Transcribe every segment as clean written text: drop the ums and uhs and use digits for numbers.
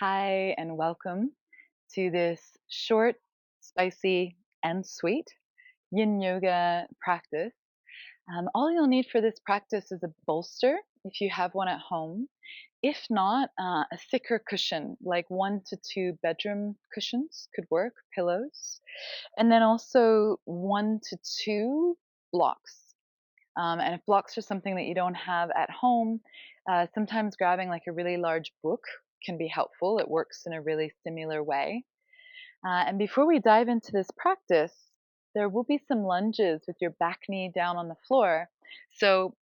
Hi, and welcome to this short, spicy, and sweet yin yoga practice. All you'll need for this practice is a bolster if you have one at home. If not, a thicker cushion, like 1 to 2 bedroom cushions could work, pillows. And then also 1 to 2 blocks. And if blocks are something that you don't have at home, sometimes grabbing like a really large book can be helpful. It works in a really similar way. And before we dive into this practice, there will be some lunges with your back knee down on the floor. So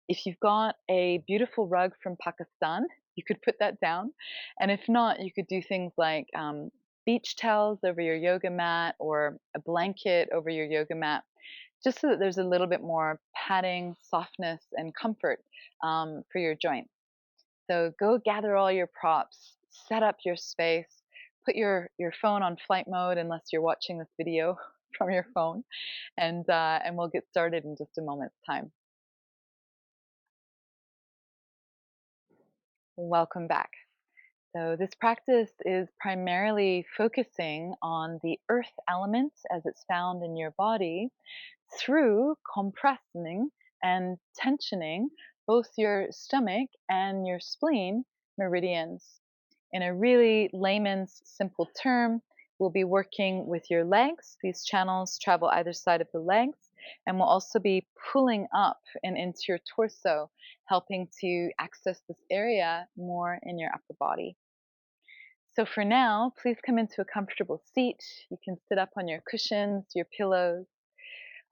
if you've got a beautiful rug from Pakistan, you could put that down. And if not, you could do things like beach towels over your yoga mat or a blanket over your yoga mat, just so that there's a little bit more padding, softness, and comfort for your joints. So go gather all your props, set up your space, put your phone on flight mode unless you're watching this video from your phone, and we'll get started in just a moment's time. Welcome back. So this practice is primarily focusing on the earth element as it's found in your body through compressing and tensioning both your stomach and your spleen meridians. In a really layman's simple term, we'll be working with your legs. These channels travel either side of the legs, and we'll also be pulling up and into your torso, helping to access this area more in your upper body. So for now, please come into a comfortable seat. You can sit up on your cushions, your pillows.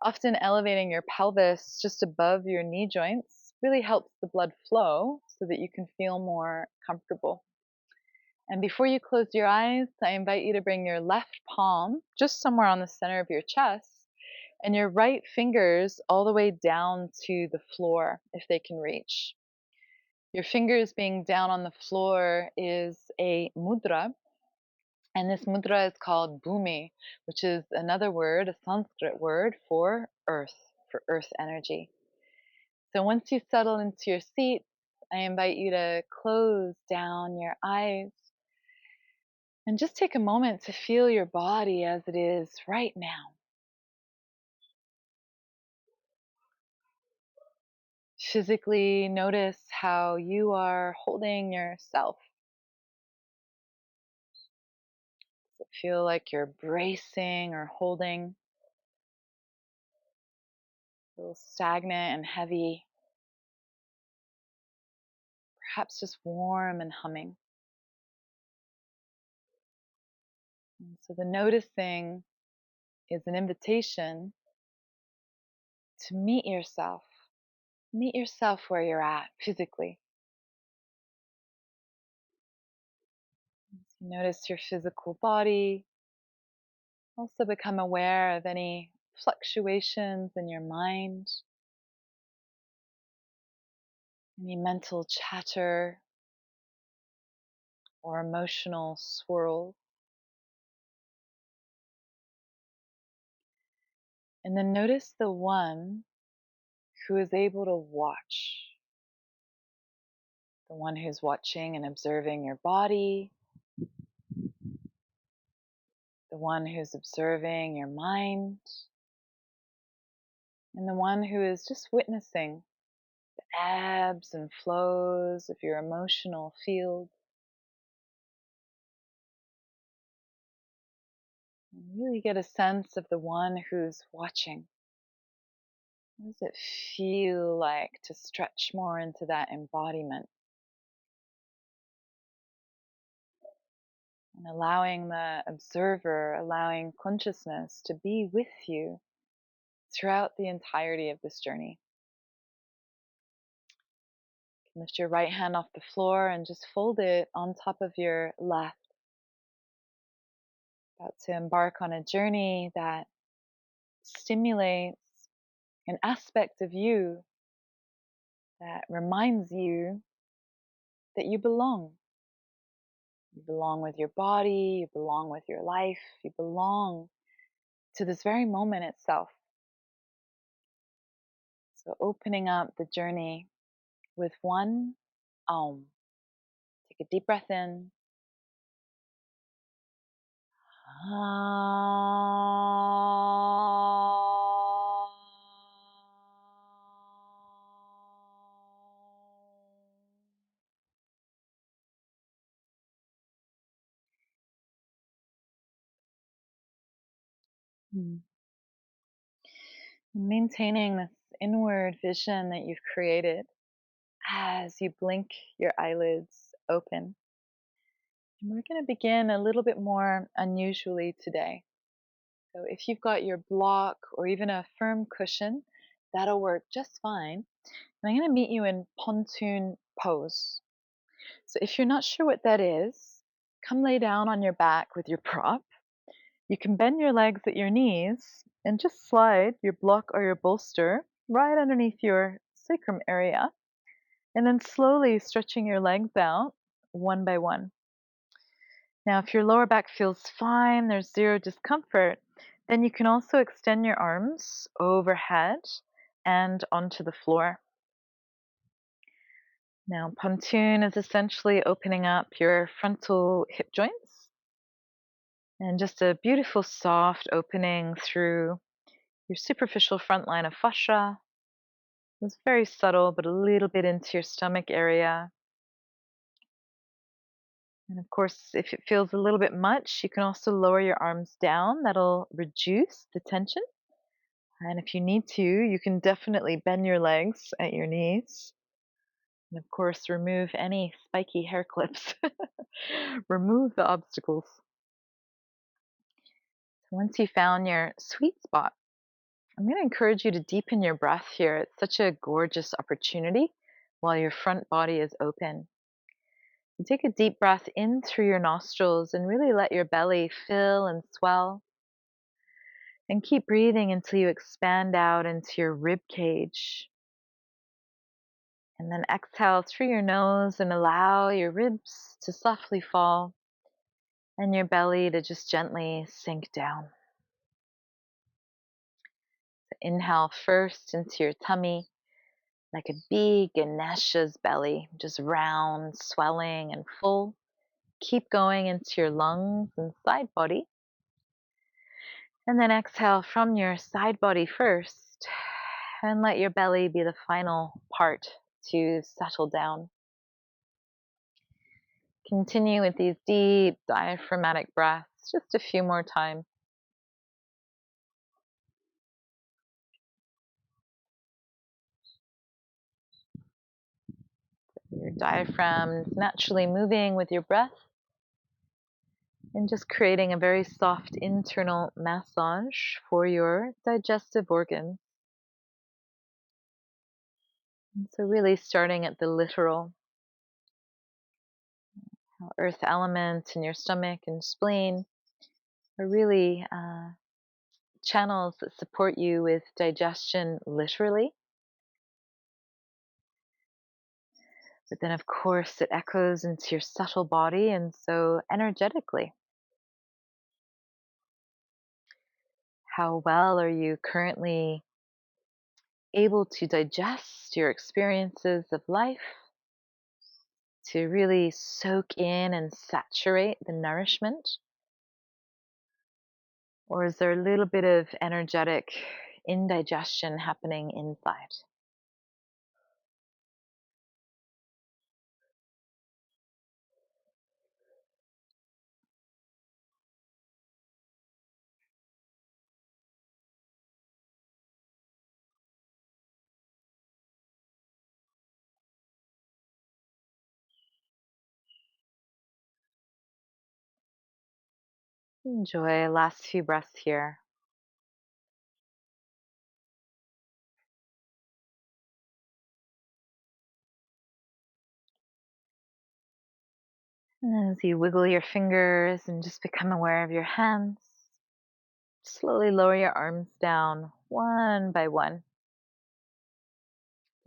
Often elevating your pelvis just above your knee joints really helps the blood flow so that you can feel more comfortable. And before you close your eyes, I invite you to bring your left palm just somewhere on the center of your chest and your right fingers all the way down to the floor if they can reach. Your fingers being down on the floor is a mudra, and this mudra is called bhumi, which is another word, a Sanskrit word for earth energy. So once you settle into your seat, I invite you to close down your eyes and just take a moment to feel your body as it is right now. Physically notice how you are holding yourself. Does it feel like you're bracing or holding? Feel stagnant and heavy, perhaps just warm and humming. And so the noticing is an invitation to meet yourself. Meet yourself where you're at physically. Notice your physical body. Also become aware of any fluctuations in your mind, any mental chatter or emotional swirls. And then notice the one who is able to watch, the one who's watching and observing your body, the one who's observing your mind, and the one who is just witnessing the ebbs and flows of your emotional field. And really get a sense of the one who's watching. What does it feel like to stretch more into that embodiment? And allowing the observer, allowing consciousness to be with you throughout the entirety of this journey. You can lift your right hand off the floor and just fold it on top of your left. About to embark on a journey that stimulates an aspect of you that reminds you that you belong. You belong with your body, you belong with your life, you belong to this very moment itself. So opening up the journey with one Aum. Take a deep breath in Mm. Maintaining this inward vision that you've created as you blink your eyelids open. And we're going to begin a little bit more unusually today. So if you've got your block or even a firm cushion, that'll work just fine. And I'm going to meet you in pontoon pose. So if you're not sure what that is, come lay down on your back with your prop. You can bend your legs at your knees and just slide your block or your bolster right underneath your sacrum area, and then slowly stretching your legs out one by one. Now, if your lower back feels fine, there's zero discomfort, then you can also extend your arms overhead and onto the floor. Now, pontoon is essentially opening up your frontal hip joints and just a beautiful soft opening through your superficial front line of fascia. It's very subtle, but a little bit into your stomach area. And of course, if it feels a little bit much, you can also lower your arms down. That'll reduce the tension. And if you need to, you can definitely bend your legs at your knees. And of course, remove any spiky hair clips. Remove the obstacles. Once you found your sweet spot, I'm going to encourage you to deepen your breath here. It's such a gorgeous opportunity while your front body is open. So take a deep breath in through your nostrils and really let your belly fill and swell. And keep breathing until you expand out into your rib cage. And then exhale through your nose and allow your ribs to softly fall and your belly to just gently sink down. So inhale first into your tummy, like a big Ganesha's belly, just round, swelling, and full. Keep going into your lungs and side body. And then exhale from your side body first, and let your belly be the final part to settle down. Continue with these deep diaphragmatic breaths just a few more times. Your diaphragm is naturally moving with your breath and just creating a very soft internal massage for your digestive organs. And so really starting at the literal, earth element in your stomach and spleen are really channels that support you with digestion literally. But then, of course, it echoes into your subtle body and so energetically. How well are you currently able to digest your experiences of life, to really soak in and saturate the nourishment? Or is there a little bit of energetic indigestion happening inside? Enjoy last few breaths here. And as you wiggle your fingers and just become aware of your hands, slowly lower your arms down one by one.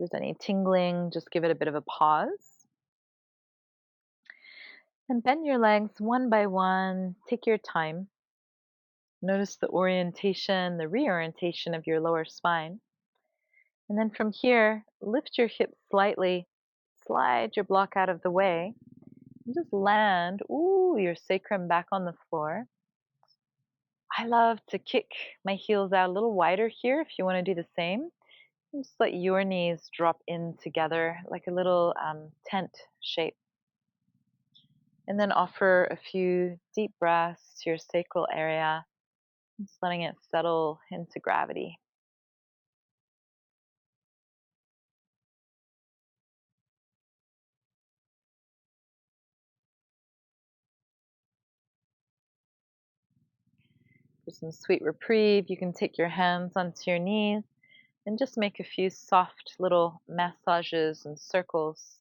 If there's any tingling, just give it a bit of a pause. And bend your legs one by one. Take your time. Notice the orientation, the reorientation of your lower spine. And then from here, lift your hips slightly, slide your block out of the way, and just land, your sacrum back on the floor. I love to kick my heels out a little wider here if you want to do the same. And just let your knees drop in together like a little tent shape. And then offer a few deep breaths to your sacral area, just letting it settle into gravity. For some sweet reprieve, you can take your hands onto your knees and just make a few soft little massages and circles,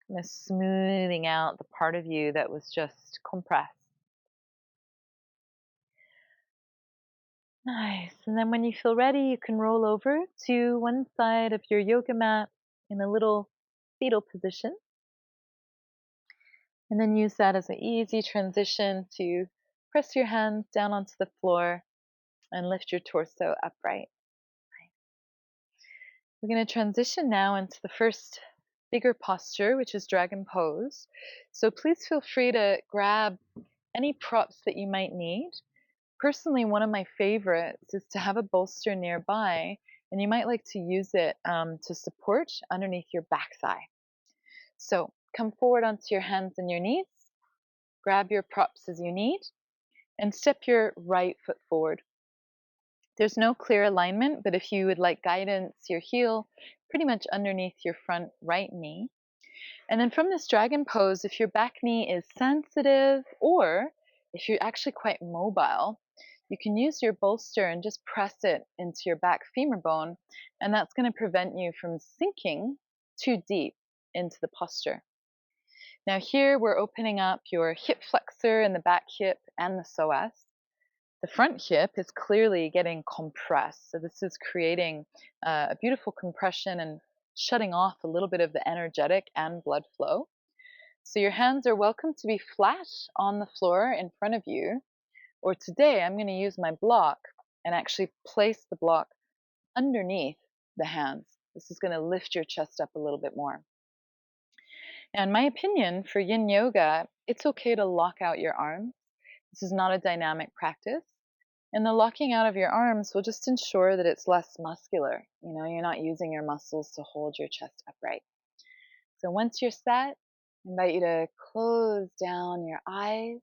kind of smoothing out the part of you that was just compressed. Nice. And then when you feel ready, you can roll over to one side of your yoga mat in a little fetal position. And then use that as an easy transition to press your hands down onto the floor and lift your torso upright. We're going to transition now into the first bigger posture, which is dragon pose. So please feel free to grab any props that you might need. Personally, one of my favorites is to have a bolster nearby, and you might like to use it to support underneath your back thigh. So come forward onto your hands and your knees, grab your props as you need, and step your right foot forward. There's no clear alignment, but if you would like guidance, your heel pretty much underneath your front right knee. And then from this dragon pose, if your back knee is sensitive or if you're actually quite mobile, you can use your bolster and just press it into your back femur bone, and that's going to prevent you from sinking too deep into the posture. Now here we're opening up your hip flexor in the back hip and the psoas. The front hip is clearly getting compressed. So this is creating a beautiful compression and shutting off a little bit of the energetic and blood flow. So your hands are welcome to be flat on the floor in front of you. Or today I'm going to use my block and actually place the block underneath the hands. This is going to lift your chest up a little bit more. Now, in my opinion, for yin yoga, it's okay to lock out your arms. This is not a dynamic practice. And the locking out of your arms will just ensure that it's less muscular. You know, you're not using your muscles to hold your chest upright. So once you're set, I invite you to close down your eyes,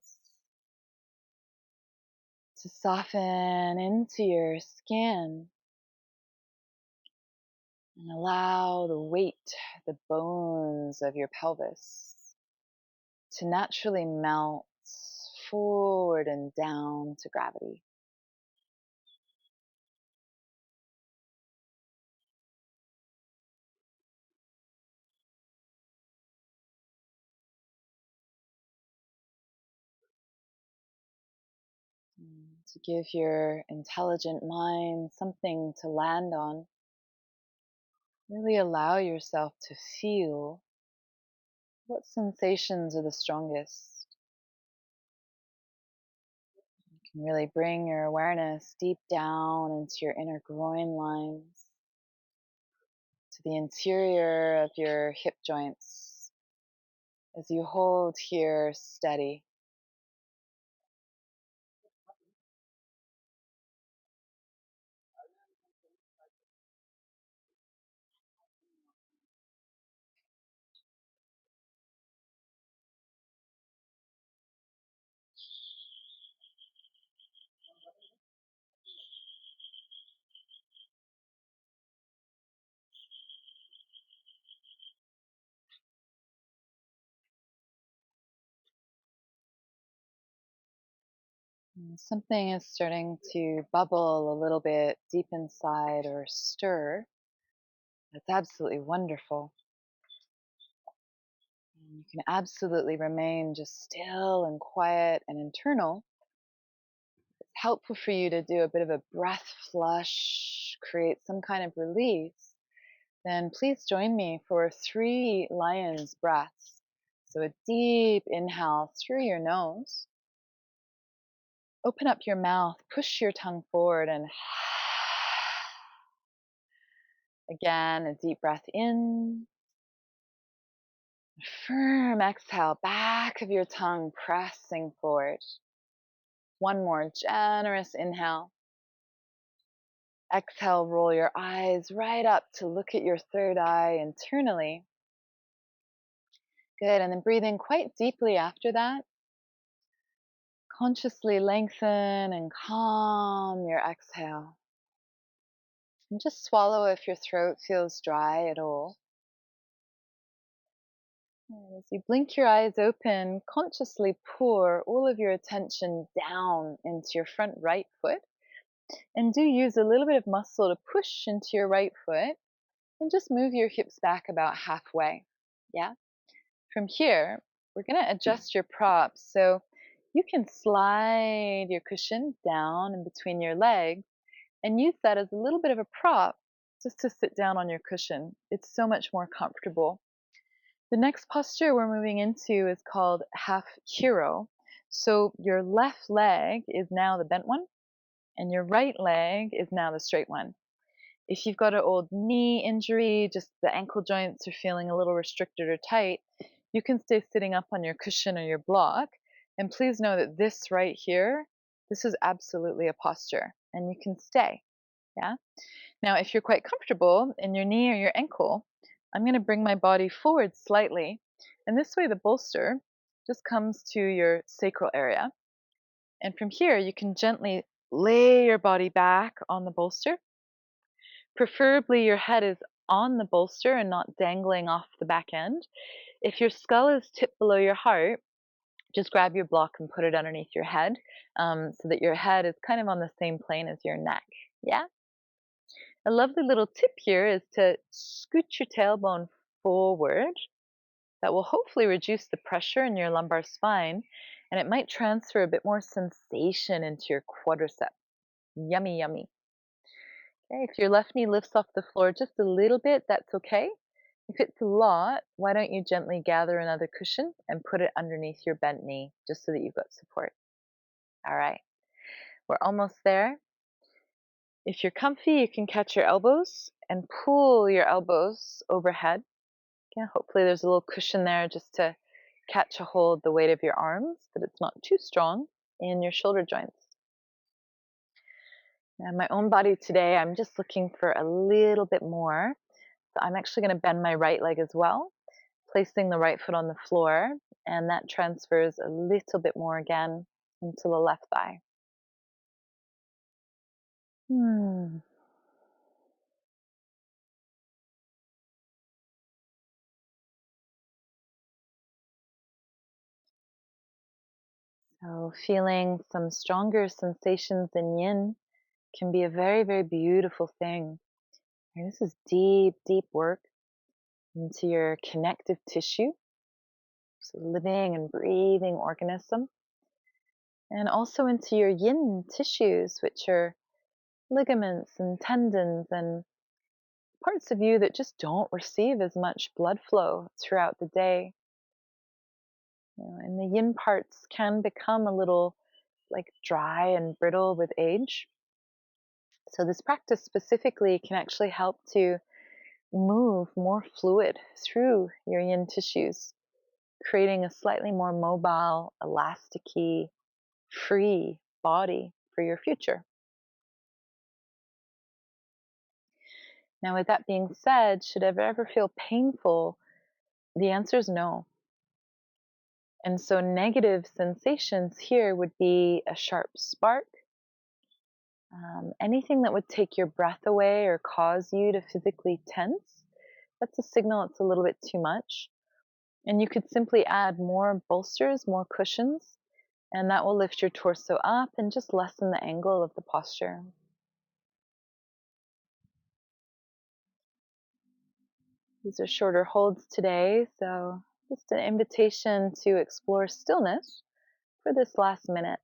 to soften into your skin, and allow the weight, the bones of your pelvis to naturally melt forward and down to gravity. To give your intelligent mind something to land on, really allow yourself to feel what sensations are the strongest. You can really bring your awareness deep down into your inner groin lines, to the interior of your hip joints as you hold here steady. And something is starting to bubble a little bit deep inside or stir. That's absolutely wonderful. And you can absolutely remain just still and quiet and internal. It's helpful for you to do a bit of a breath flush, create some kind of release. Then please join me for 3 lion's breaths. So a deep inhale through your nose. Open up your mouth, push your tongue forward, and again, a deep breath in. Firm exhale, back of your tongue pressing forward. One more generous inhale. Exhale, roll your eyes right up to look at your third eye internally. Good, and then breathe in quite deeply after that. Consciously lengthen and calm your exhale. And just swallow if your throat feels dry at all. And as you blink your eyes open, consciously pour all of your attention down into your front right foot. And do use a little bit of muscle to push into your right foot. And just move your hips back about halfway. Yeah? From here, we're going to adjust your props. So you can slide your cushion down in between your legs and use that as a little bit of a prop just to sit down on your cushion. It's so much more comfortable. The next posture we're moving into is called half hero. So your left leg is now the bent one, and your right leg is now the straight one. If you've got an old knee injury, just the ankle joints are feeling a little restricted or tight, you can stay sitting up on your cushion or your block. And please know that this right here, this is absolutely a posture, and you can stay. Yeah? Now, if you're quite comfortable in your knee or your ankle, I'm going to bring my body forward slightly. And this way, the bolster just comes to your sacral area. And from here, you can gently lay your body back on the bolster. Preferably, your head is on the bolster and not dangling off the back end. If your skull is tipped below your heart, just grab your block and put it underneath your head so that your head is kind of on the same plane as your neck. Yeah? A lovely little tip here is to scoot your tailbone forward. That will hopefully reduce the pressure in your lumbar spine, and it might transfer a bit more sensation into your quadriceps. Yummy, yummy. Okay, if your left knee lifts off the floor just a little bit, that's okay. If it's a lot, why don't you gently gather another cushion and put it underneath your bent knee just so that you've got support. All right, we're almost there. If you're comfy, you can catch your elbows and pull your elbows overhead. Yeah, hopefully there's a little cushion there just to catch a hold the weight of your arms, that it's not too strong in your shoulder joints. Now, my own body today, I'm just looking for a little bit more. So I'm actually going to bend my right leg as well, placing the right foot on the floor, and that transfers a little bit more again into the left thigh. So feeling some stronger sensations in yin can be a very, very beautiful thing. And this is deep, deep work into your connective tissue, so living and breathing organism, and also into your yin tissues, which are ligaments and tendons and parts of you that just don't receive as much blood flow throughout the day. And the yin parts can become a little like dry and brittle with age. So this practice specifically can actually help to move more fluid through your yin tissues, creating a slightly more mobile, elasticy, free body for your future. Now, with that being said, should it ever feel painful? The answer is no. And so negative sensations here would be a sharp spark, anything that would take your breath away or cause you to physically tense. That's a signal it's a little bit too much. And you could simply add more bolsters, more cushions, and that will lift your torso up and just lessen the angle of the posture. These are shorter holds today, so just an invitation to explore stillness for this last minute.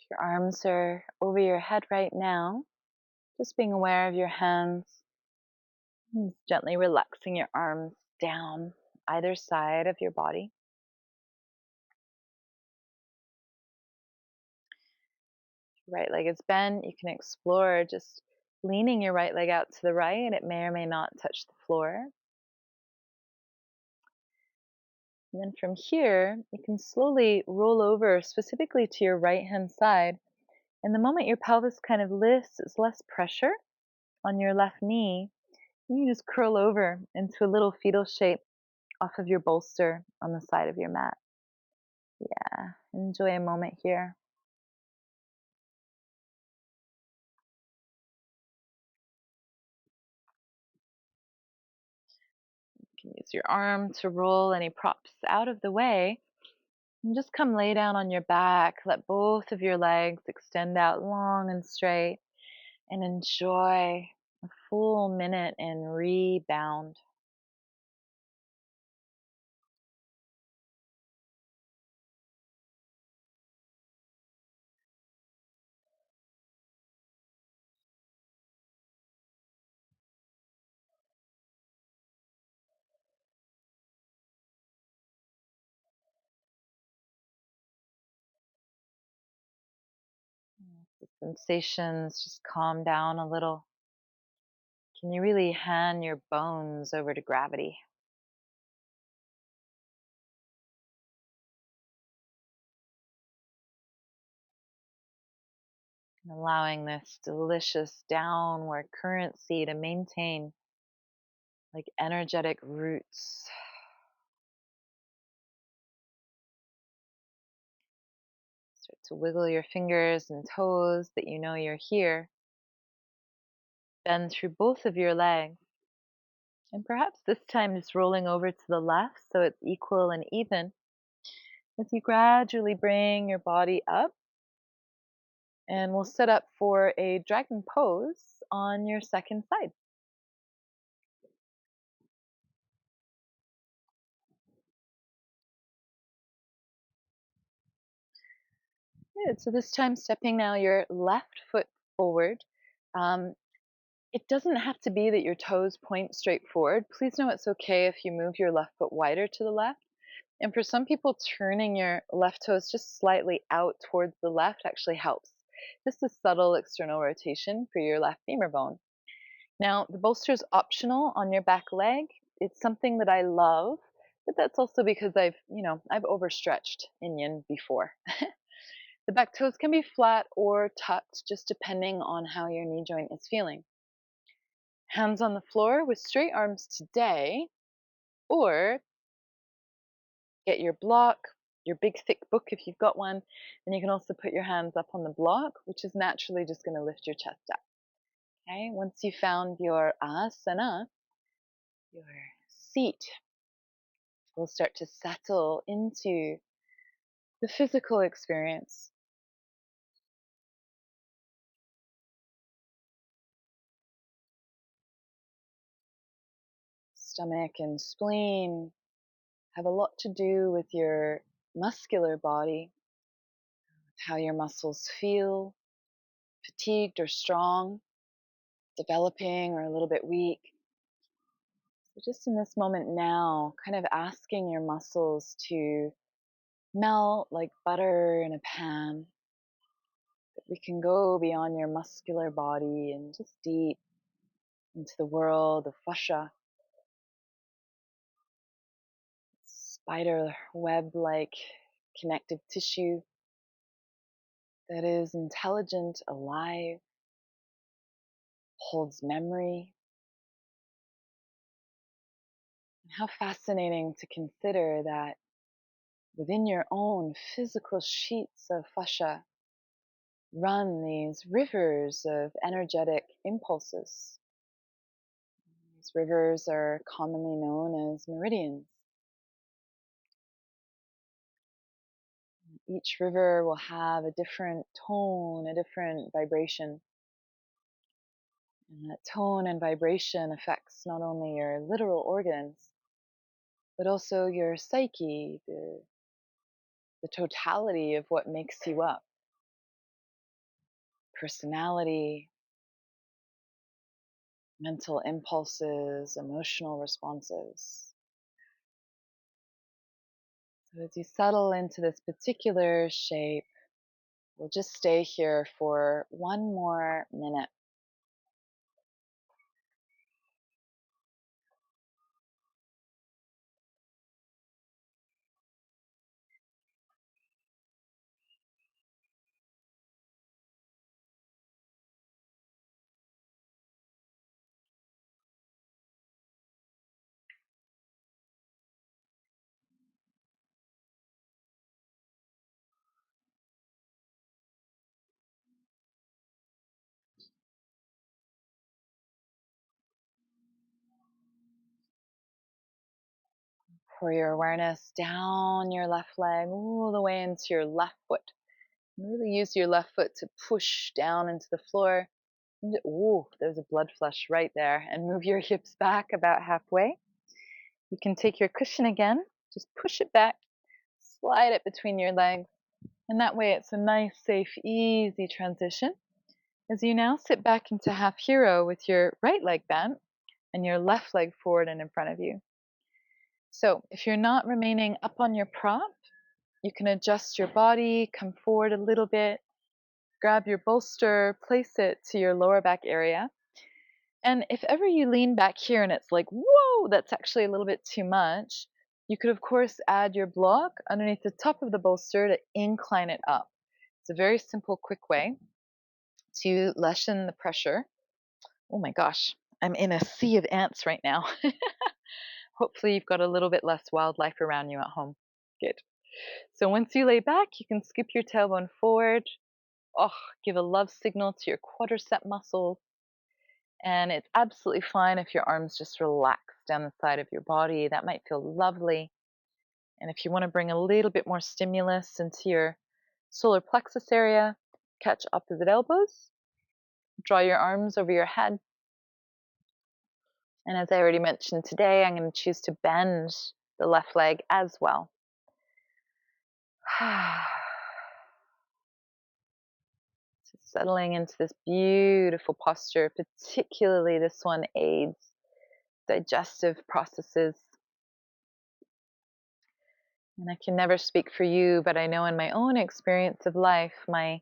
If your arms are over your head right now, just being aware of your hands, and just gently relaxing your arms down either side of your body. Right leg is bent. You can explore just leaning your right leg out to the right. It may or may not touch the floor. And then from here, you can slowly roll over specifically to your right hand side. And the moment your pelvis kind of lifts, it's less pressure on your left knee. You just curl over into a little fetal shape off of your bolster on the side of your mat. Yeah, enjoy a moment here. You can use your arm to roll any props out of the way. And just come lay down on your back. Let both of your legs extend out long and straight. And enjoy a full minute in Rebound. The sensations just calm down a little. Can you really hand your bones over to gravity? And allowing this delicious downward currency to maintain like energetic roots. Start to wiggle your fingers and toes that you know you're here. Bend through both of your legs. And perhaps this time just rolling over to the left so it's equal and even. As you gradually bring your body up, and we'll set up for a dragon pose on your second side. Good. So this time, stepping now your left foot forward. Um, it doesn't have to be that your toes point straight forward. Please know it's okay if you move your left foot wider to the left. And for some people, turning your left toes just slightly out towards the left actually helps. Just a subtle external rotation for your left femur bone. Now, the bolster is optional on your back leg. It's something that I love, but that's also because I've overstretched in yin before. The back toes can be flat or tucked, just depending on how your knee joint is feeling. Hands on the floor with straight arms today, or get your block, your big thick book if you've got one, and you can also put your hands up on the block, which is naturally just going to lift your chest up. Okay, once you've found your asana, your seat, will start to settle into the physical experience. Stomach and spleen have a lot to do with your muscular body, how your muscles feel, fatigued or strong, developing or a little bit weak. So just in this moment now, kind of asking your muscles to melt like butter in a pan. That we can go beyond your muscular body and just deep into the world of fascia, spider web-like connective tissue that is intelligent, alive, holds memory. And how fascinating to consider that within your own physical sheets of fascia run these rivers of energetic impulses. These rivers are commonly known as meridians. Each river will have a different tone, a different vibration. And that tone and vibration affects not only your literal organs, but also your psyche, the totality of what makes you up. personality, mental impulses, emotional responses. So as you settle into this particular shape, we'll just stay here for one more minute. Pour your awareness down your left leg, all the way into your left foot. Really use your left foot to push down into the floor. Ooh, there's a blood flush right there. And move your hips back about halfway. You can take your cushion again, just push it back, slide it between your legs. And that way it's a nice, safe, easy transition. As you now sit back into half hero with your right leg bent and your left leg forward and in front of you. So if you're not remaining up on your prop, you can adjust your body, come forward a little bit, grab your bolster, place it to your lower back area. And if ever you lean back here and it's like, whoa, that's actually a little bit too much, you could, of course, add your block underneath the top of the bolster to incline it up. It's a very simple, quick way to lessen the pressure. Oh my gosh, I'm in a sea of ants right now. Hopefully you've got a little bit less wildlife around you at home. Good. So once you lay back, you can scoop your tailbone forward. Oh, give a love signal to your quadricep muscles. And it's absolutely fine if your arms just relax down the side of your body. That might feel lovely. And if you want to bring a little bit more stimulus into your solar plexus area, catch opposite elbows, draw your arms over your head. And as I already mentioned today, I'm going to choose to bend the left leg as well. Settling into this beautiful posture, particularly this one aids digestive processes. And I can never speak for you, but I know in my own experience of life, my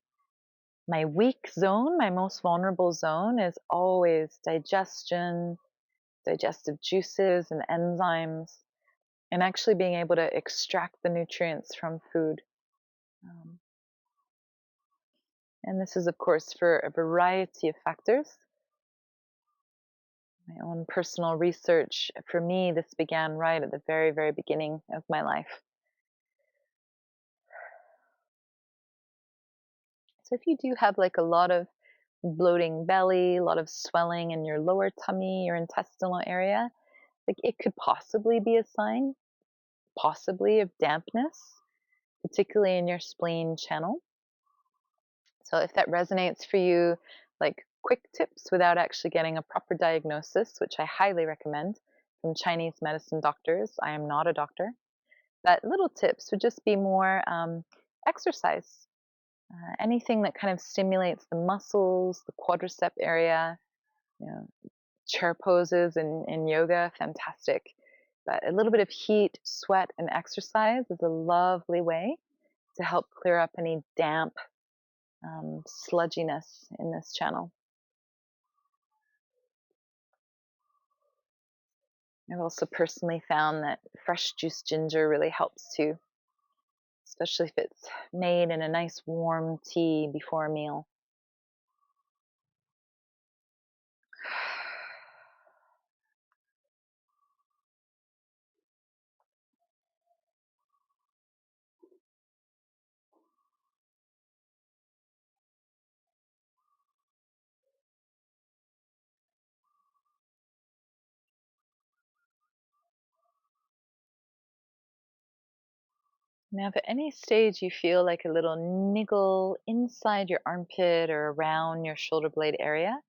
weak zone, my most vulnerable zone is always digestion, digestive juices and enzymes, and actually being able to extract the nutrients from food. And this is, of course, for a variety of factors. My own personal research, for me, this began right at the very, very beginning of my life. So if you do have like a lot of bloating belly, a lot of swelling in your lower tummy, your intestinal area, like it could possibly be a sign, possibly of dampness, particularly in your spleen channel. So if that resonates for you, like quick tips without actually getting a proper diagnosis, which I highly recommend from Chinese medicine doctors. I am not a doctor. But little tips would just be more exercise. Anything that kind of stimulates the muscles, the quadricep area, you know, chair poses in yoga, fantastic. But a little bit of heat, sweat, and exercise is a lovely way to help clear up any damp sludginess in this channel. I've also personally found that fresh juiced ginger really helps too, especially if it's made in a nice warm tea before a meal. Now, if at any stage you feel like a little niggle inside your armpit or around your shoulder blade area,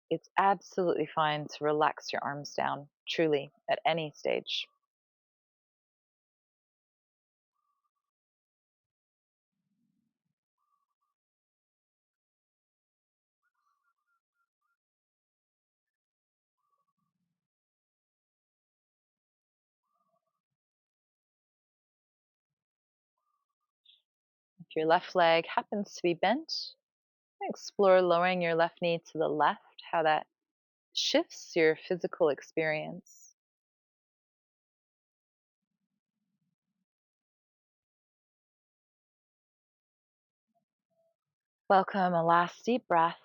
it's absolutely fine to relax your arms down, truly, at any stage. If your left leg happens to be bent, explore lowering your left knee to the left, how that shifts your physical experience. Welcome a last deep breath.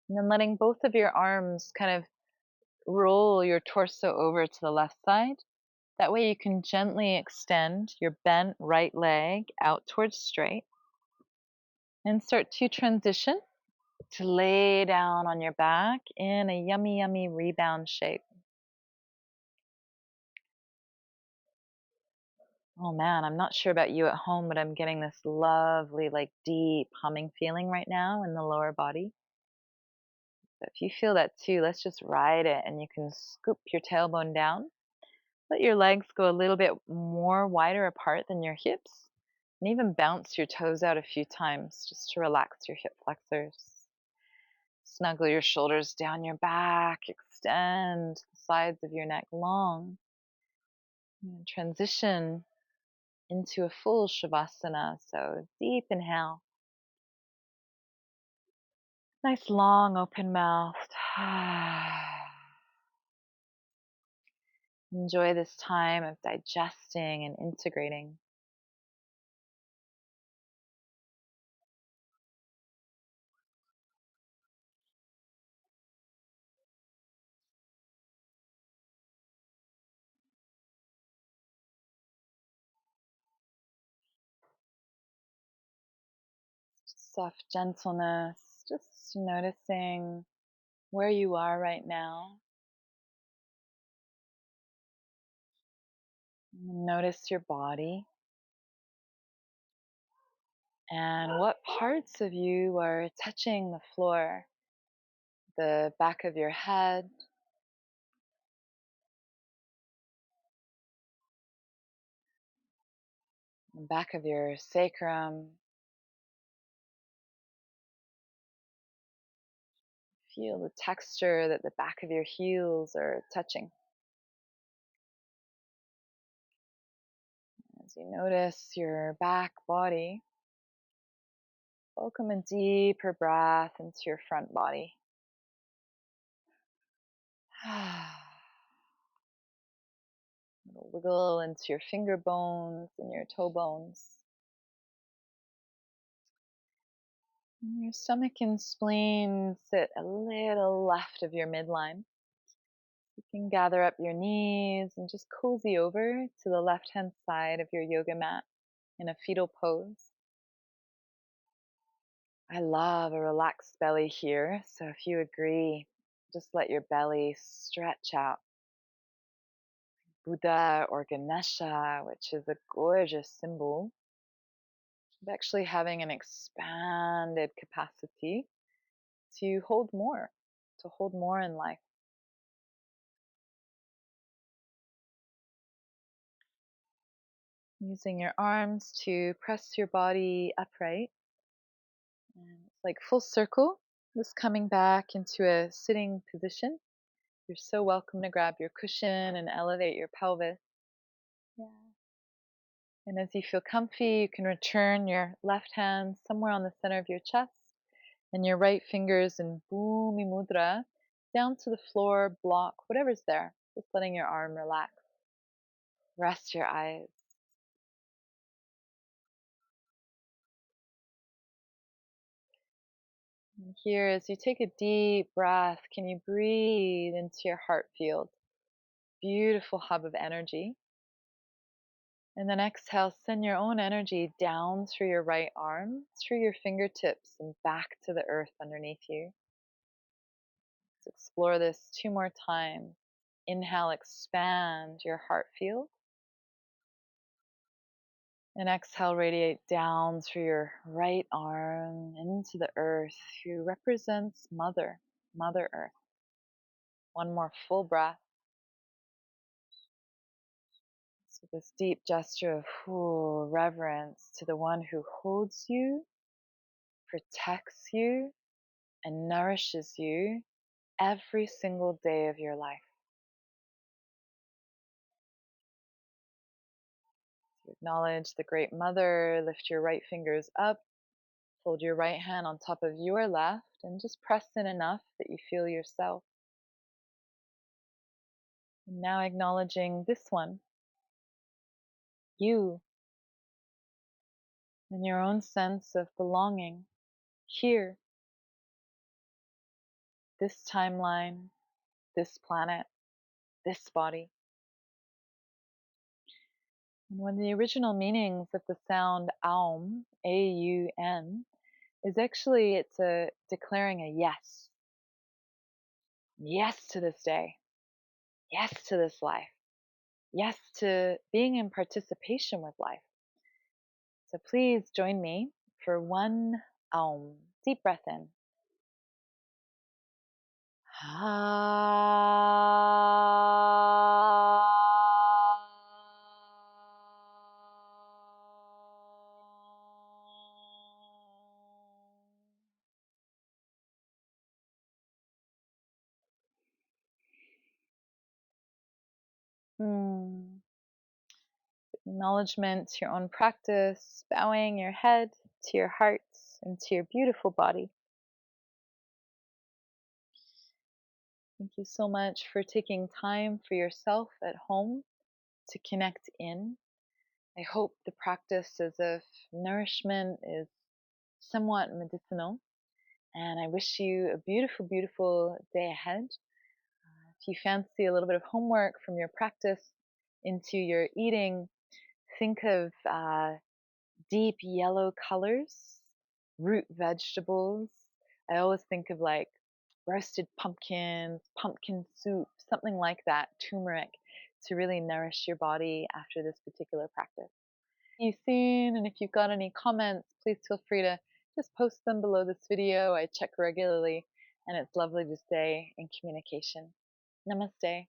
And then letting both of your arms kind of roll your torso over to the left side. That way you can gently extend your bent right leg out towards straight and start to transition to lay down on your back in a yummy, yummy rebound shape. Oh man, I'm not sure about you at home, but I'm getting this lovely, like deep humming feeling right now in the lower body. So if you feel that too, let's just ride it, and you can scoop your tailbone down. Let your legs go a little bit more wider apart than your hips, and even bounce your toes out a few times just to relax your hip flexors. Snuggle your shoulders down your back, extend the sides of your neck long, and transition into a full shavasana. So deep inhale, nice long open mouth. Enjoy this time of digesting and integrating. Soft gentleness, just noticing where you are right now. Notice your body and what parts of you are touching the floor. The back of your head, the back of your sacrum. Feel the texture that the back of your heels are touching. As you notice your back body, welcome a deeper breath into your front body. Wiggle into your finger bones and your toe bones. And your stomach and spleen sit a little left of your midline. You can gather up your knees and just cozy over to the left-hand side of your yoga mat in a fetal pose. I love a relaxed belly here, so if you agree, just let your belly stretch out. Buddha or Ganesha, which is a gorgeous symbol of actually having an expanded capacity to hold more in life. Using your arms to press your body upright. And it's like full circle, just coming back into a sitting position. You're so welcome to grab your cushion and elevate your pelvis. Yeah. And as you feel comfy, you can return your left hand somewhere on the center of your chest and your right fingers in Bhumi mudra down to the floor, block whatever's there. Just letting your arm relax. Rest your eyes. And here, as you take a deep breath, can you breathe into your heart field? Beautiful hub of energy. And then exhale, send your own energy down through your right arm, through your fingertips, and back to the earth underneath you. Let's explore this 2 more times. Inhale, expand your heart field. And exhale, radiate down through your right arm into the earth, who represents Mother Earth. One more full breath. So this deep gesture of reverence to the one who holds you, protects you, and nourishes you every single day of your life. Acknowledge the Great Mother. Lift your right fingers up. Fold your right hand on top of your left and just press in enough that you feel yourself. And now acknowledging this one, you, and your own sense of belonging here, this timeline, this planet, this body. And when the original meanings of the sound Aum, A-U-N, is actually it's a declaring a yes. Yes to this day. Yes to this life. Yes to being in participation with life. So please join me for one Aum. Deep breath in. Hmm. Acknowledgement to your own practice, bowing your head to your heart and to your beautiful body. Thank you so much for taking time for yourself at home to connect in. I hope the practice as of nourishment is somewhat medicinal, and I wish you a beautiful, beautiful day ahead. If you fancy a little bit of homework from your practice into your eating, think of deep yellow colors, root vegetables. I always think of like roasted pumpkins, pumpkin soup, something like that, turmeric, to really nourish your body after this particular practice. See you soon, and if you've got any comments, please feel free to just post them below this video. I check regularly, and it's lovely to stay in communication. Namaste.